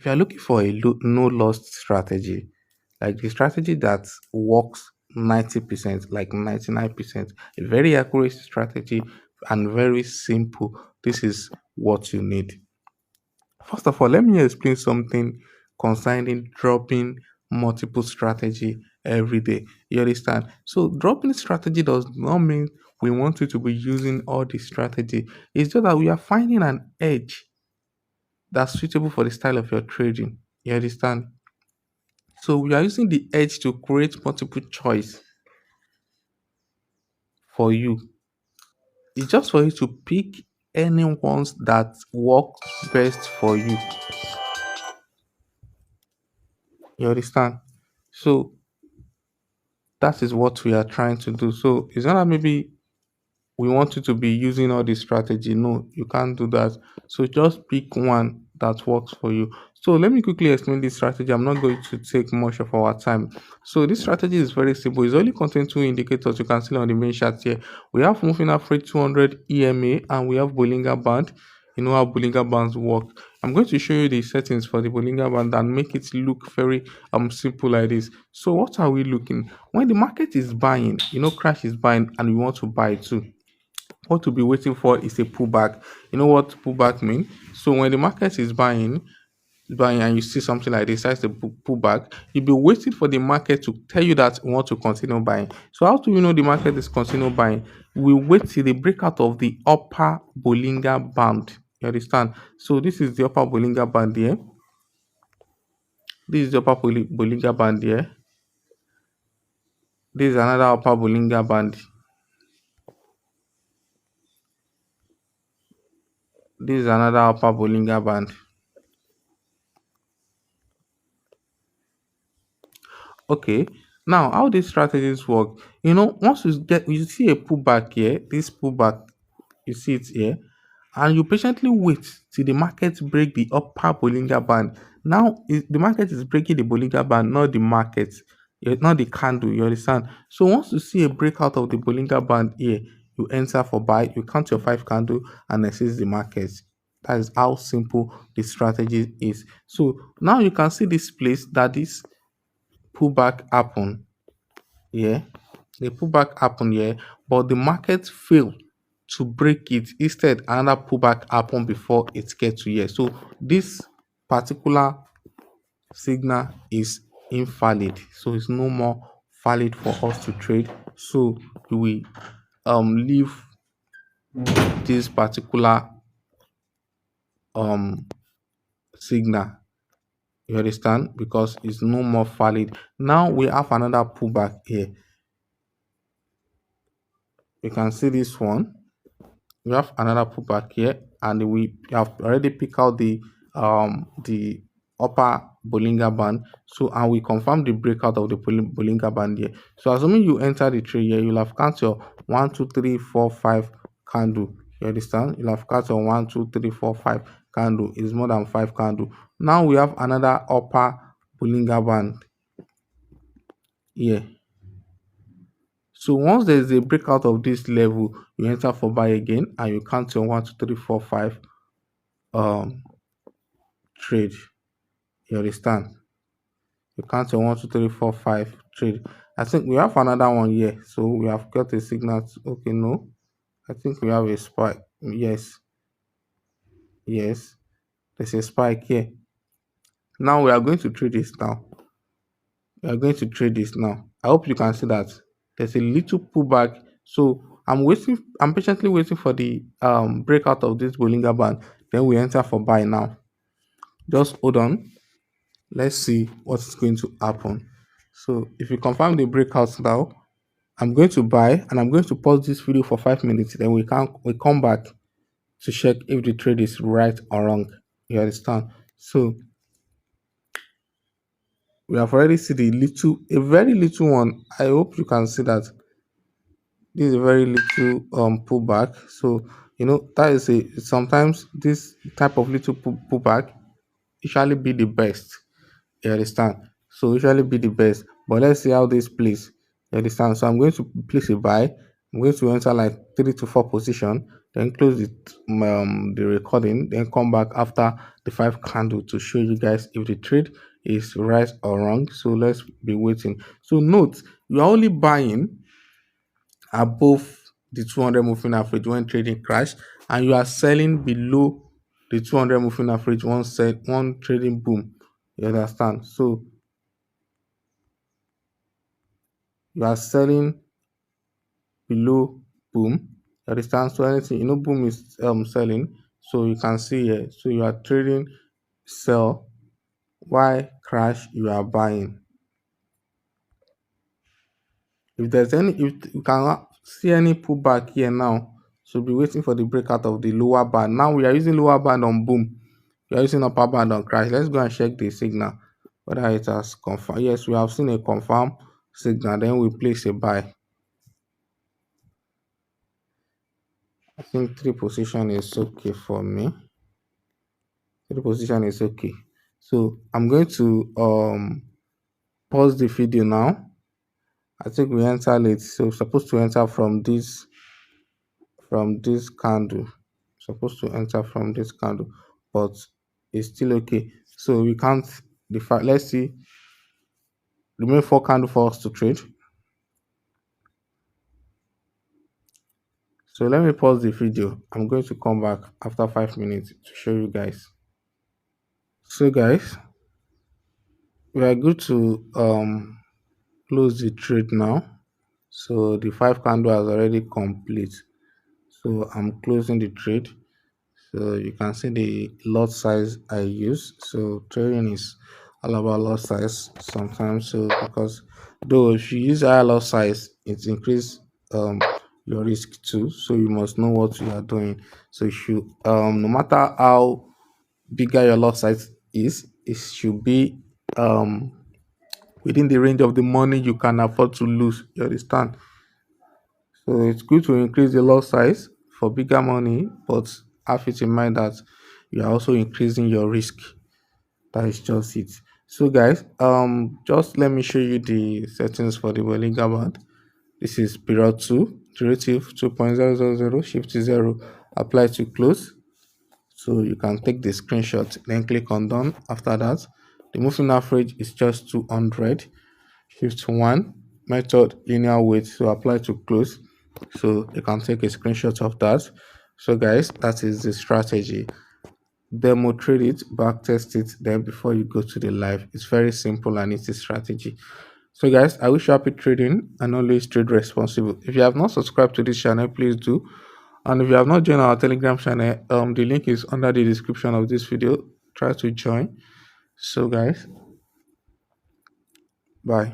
If you are looking for a no loss strategy, like the strategy that works 90%, like 99%, a very accurate strategy and very simple, this is what you need. First of all, let me explain something concerning dropping multiple strategy every day. You understand? So dropping strategy does not mean we want you to be using all the strategy. It's just that we are finding an edge that's suitable for the style of your trading. You understand? So we are using the edge to create multiple choice for you. It's just for you to pick any ones that works best for you. You understand? So that is what we are trying to do. So it's not that maybe we want you to be using all this strategy. No, you can't do that. So just pick one that works for you. So let me quickly explain this strategy. I'm not going to take much of our time. So this strategy is very simple. It's only contain two indicators you can see on the main chart here. We have moving average 200 EMA and we have Bollinger band. You know how Bollinger bands work. I'm going to show you the settings for the Bollinger band and make it look very simple like this. So what are we looking? When the market is buying, crash is buying and we want to buy too, what to be waiting for is a pullback. You know what pullback mean? So when the market is buying and you see something like this, that's the pullback, you'll be waiting for the market to tell you that you want to continue buying. So how do you know the market is continue buying? We wait till the breakout of the upper Bollinger band. You understand? So this is the upper Bollinger band here. This is the upper Bollinger band here. This is another upper Bollinger band. This is another upper Bollinger band. Okay. Now, how these strategies work? Once you see a pullback here, this pullback, you see it here, and you patiently wait till the market break the upper Bollinger band. Now, the market is breaking the Bollinger band, not the market, not the candle. You understand? So once you see a breakout of the Bollinger band here, you enter for buy. You count your 5 candle and assess the market. That is how simple the strategy is. So now you can see this place that this pullback happen here. The pullback happen here, but the market failed to break it. Instead, another pullback happened before it gets to here. So this particular signal is invalid. So it's no more valid for us to trade. So we leave this particular um signal. You understand? Because it's no more valid. Now we have another pullback here. You can see this one. We have another pullback here, and we have already picked out the upper Bollinger band. So and we confirm the breakout of the Bollinger band here. So assuming you enter the trade here, you'll have count your 1, 2, 3, 4, 5 candle. You understand? You'll have count your 1, 2, 3, 4, 5 candle. Is more than 5 candle. Now we have another upper Bollinger band here. So once there is a breakout of this level, you enter for buy again and you count your 1, 2, 3, 4, 5 um trade. You understand? You count your 1, 2, 3, 4, 5 trade. I think we have another one here. So we have got a signal. Okay, no. I think we have a spike. Yes. Yes. There's a spike here. Now we are going to trade this now. We are going to trade this now. I hope you can see that there's a little pullback. So I'm patiently waiting for the breakout of this Bollinger band. Then we enter for buy now. Just hold on. Let's see what is going to happen. So if you confirm the breakout now, I'm going to buy and I'm going to pause this video for 5 minutes. Then we come back to check if the trade is right or wrong. You understand? So we have already seen a very little one. I hope you can see that this is a very little pullback. So that is sometimes this type of little pullback usually be the best. You understand? So usually be the best. But let's see how this plays. You understand? So I'm going to place a buy. I'm going to enter like 3 to 4 position. then close the recording, then come back after the five candle to show you guys if the trade is right or wrong. So let's be waiting. So note, you are only buying above the 200 moving average when trading crash, and you are selling below the 200 moving average one trading boom. You understand? So you are selling below boom. You understand? So anything, boom is selling. So you can see here. So you are trading sell, why crash you are buying. If there's any, if you can see any pullback here now, so be waiting for the breakout of the lower band. Now we are using lower band on boom. We are using upper band on crash. Let's go and check the signal whether it has confirmed. Yes, we have seen a confirm signal. Then we place a buy. I think three position is okay for me. Three position is okay. So I'm going to pause the video now. I think we enter late, so we're supposed to enter from this candle, supposed to enter from this candle, but it's still okay. So we can't define. Let's see, remain four candle for us to trade. So let me pause the video. I'm going to come back after 5 minutes to show you guys. So guys, we are good to close the trade now. So the five candle has already complete. So I'm closing the trade. So you can see the lot size I use. So trading is all about lot size sometimes. So because though if you use higher lot size, it increase um your risk too. So you must know what you are doing. So you should no matter how bigger your lot size is, it should be um within the range of the money you can afford to lose. You understand? So it's good to increase the lot size for bigger money, but have it in mind that you are also increasing your risk. That is just it. So guys, just let me show you the settings for the Bollinger Band. This is period 2, derivative 2.000, shift to 0, apply to close. So you can take the screenshot, then click on done. After that, the moving average is just 200. Shift 1, method linear weight, so apply to close. So you can take a screenshot of that. So guys, that is the strategy. Demo trade it, back test it, then before you go to the live. It's very simple and it's a strategy. So guys, I wish you happy trading and always trade responsible. If you have not subscribed to this channel, please do. And if you have not joined our Telegram channel, the link is under the description of this video. Try to join. So guys, bye.